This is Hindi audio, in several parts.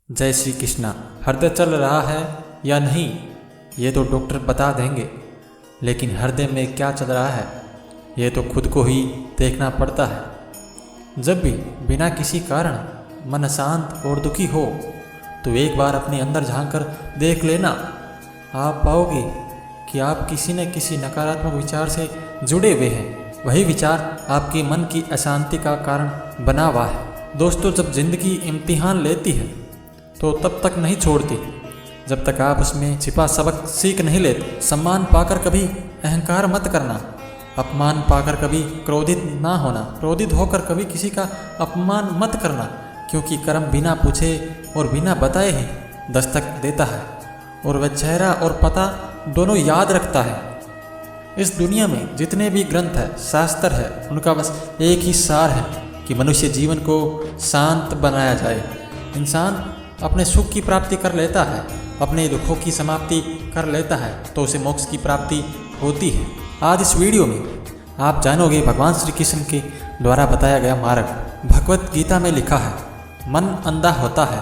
जय श्री कृष्णा। हृदय चल रहा है या नहीं ये तो डॉक्टर बता देंगे, लेकिन हृदय में क्या चल रहा है ये तो खुद को ही देखना पड़ता है। जब भी बिना किसी कारण मन शांत और दुखी हो तो एक बार अपने अंदर झांक कर देख लेना। आप पाओगे कि आप किसी न किसी नकारात्मक विचार से जुड़े हुए हैं। वही विचार आपके मन की अशांति का कारण बना हुआ है। दोस्तों, जब जिंदगी इम्तिहान लेती है तो तब तक नहीं छोड़ती जब तक आप उसमें छिपा सबक सीख नहीं लेते। सम्मान पाकर कभी अहंकार मत करना, अपमान पाकर कभी क्रोधित ना होना, क्रोधित होकर कभी किसी का अपमान मत करना, क्योंकि कर्म बिना पूछे और बिना बताए ही दस्तक देता है और वह चेहरा और पता दोनों याद रखता है। इस दुनिया में जितने भी ग्रंथ है, शास्त्र है, उनका बस एक ही सार है कि मनुष्य जीवन को शांत बनाया जाए। इंसान अपने सुख की प्राप्ति कर लेता है, अपने दुखों की समाप्ति कर लेता है तो उसे मोक्ष की प्राप्ति होती है। आज इस वीडियो में आप जानोगे भगवान श्री कृष्ण के द्वारा बताया गया मार्ग। भगवत गीता में लिखा है, मन अंधा होता है,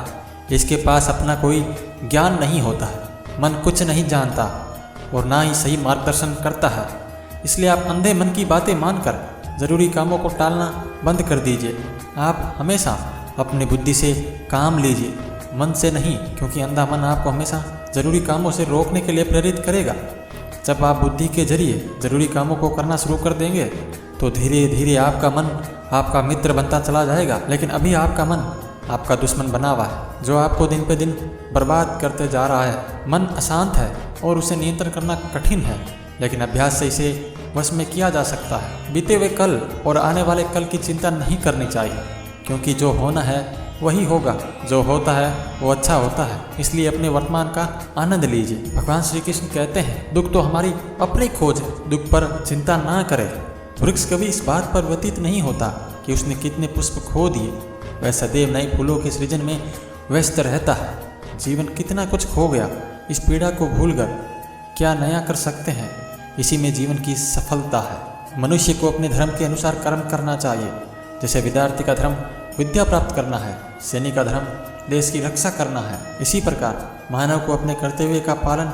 इसके पास अपना कोई ज्ञान नहीं होता है। मन कुछ नहीं जानता और ना ही सही मार्गदर्शन करता है, इसलिए आप अंधे मन की बातें मानकर ज़रूरी कामों को टालना बंद कर दीजिए। आप हमेशा अपनी बुद्धि से काम लीजिए, मन से नहीं, क्योंकि अंधा मन आपको हमेशा ज़रूरी कामों से रोकने के लिए प्रेरित करेगा। जब आप बुद्धि के जरिए ज़रूरी कामों को करना शुरू कर देंगे तो धीरे धीरे आपका मन आपका मित्र बनता चला जाएगा, लेकिन अभी आपका मन आपका दुश्मन बना हुआ है जो आपको दिन पे दिन बर्बाद करते जा रहा है। मन अशांत है और उसे नियंत्रण करना कठिन है, लेकिन अभ्यास से इसे वश में किया जा सकता है। बीते हुए कल और आने वाले कल की चिंता नहीं करनी चाहिए, क्योंकि जो होना है वही होगा, जो होता है वो अच्छा होता है। इसलिए अपने वर्तमान का आनंद लीजिए। भगवान श्री कृष्ण कहते हैं, दुख तो हमारी अपनी खोज है, दुख पर चिंता ना करें। वृक्ष कभी इस बात पर व्यतीत नहीं होता कि उसने कितने पुष्प खो दिए, वह सदैव नए फूलों के सृजन में व्यस्त रहता है। जीवन कितना कुछ खो गया, इस पीड़ा को भूलकर क्या नया कर सकते हैं, इसी में जीवन की सफलता है। मनुष्य को अपने धर्म के अनुसार कर्म करना चाहिए। जैसे विद्यार्थी का धर्म विद्या प्राप्त करना है, सैनिक का धर्म देश की रक्षा करना है, इसी प्रकार मानव को अपने कर्तव्य का पालन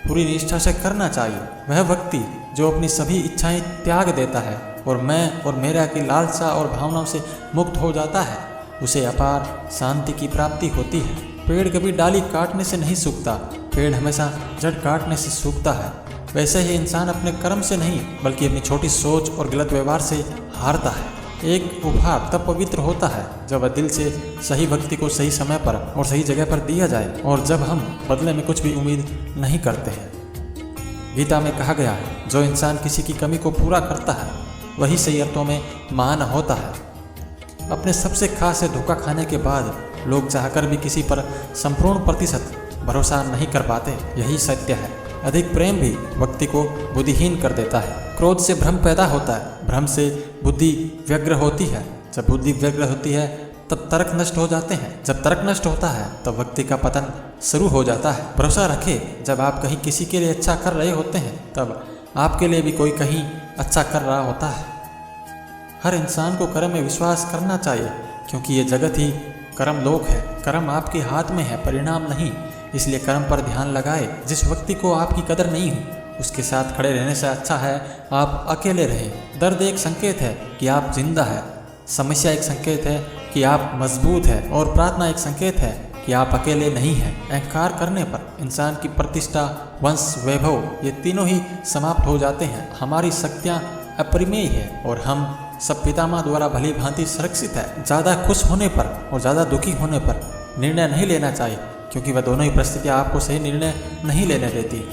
पूरी निष्ठा से करना चाहिए। वह व्यक्ति जो अपनी सभी इच्छाएं त्याग देता है और मैं और मेरा की लालसा और भावनाओं से मुक्त हो जाता है, उसे अपार शांति की प्राप्ति होती है। पेड़ कभी डाली काटने से नहीं सूखता, पेड़ हमेशा जड़ काटने से सूखता है। वैसे ही इंसान अपने कर्म से नहीं बल्कि अपनी छोटी सोच और गलत व्यवहार से हारता है। एक उपहार तब पवित्र होता है जब वह दिल से सही व्यक्ति को सही समय पर और सही जगह पर दिया जाए, और जब हम बदले में कुछ भी उम्मीद नहीं करते हैं। गीता में कहा गया है, जो इंसान किसी की कमी को पूरा करता है वही सही अर्थों में महान होता है। अपने सबसे खास से धोखा खाने के बाद लोग चाहकर भी किसी पर संपूर्ण प्रतिशत भरोसा नहीं कर पाते। यही सत्य है। अधिक प्रेम भी व्यक्ति को बुद्धिहीन कर देता है। क्रोध से भ्रम पैदा होता है, भ्रम से बुद्धि व्यग्र होती है, जब बुद्धि व्यग्र होती है तब तर्क नष्ट हो जाते हैं, जब तर्क नष्ट होता है तब व्यक्ति का पतन शुरू हो जाता है। भरोसा रखें, जब आप कहीं किसी के लिए अच्छा कर रहे होते हैं तब आपके लिए भी कोई कहीं अच्छा कर रहा होता है। हर इंसान को कर्म में विश्वास करना चाहिए, क्योंकि ये जगत ही कर्म लोक है। कर्म आपके हाथ में है, परिणाम नहीं, इसलिए कर्म पर ध्यान लगाए। जिस व्यक्ति को आपकी कदर नहीं हो उसके साथ खड़े रहने से अच्छा है आप अकेले रहें। दर्द एक संकेत है कि आप जिंदा है, समस्या एक संकेत है कि आप मजबूत है, और प्रार्थना एक संकेत है कि आप अकेले नहीं हैं। अहंकार करने पर इंसान की प्रतिष्ठा, वंश, वैभव ये तीनों ही समाप्त हो जाते हैं। हमारी शक्तियाँ अपरिमेय है और हम सब पितामह द्वारा भली भांति सुरक्षित है। ज़्यादा खुश होने पर और ज़्यादा दुखी होने पर निर्णय नहीं लेना चाहिए, क्योंकि वह दोनों ही परिस्थितियाँ आपको सही निर्णय नहीं लेने देती।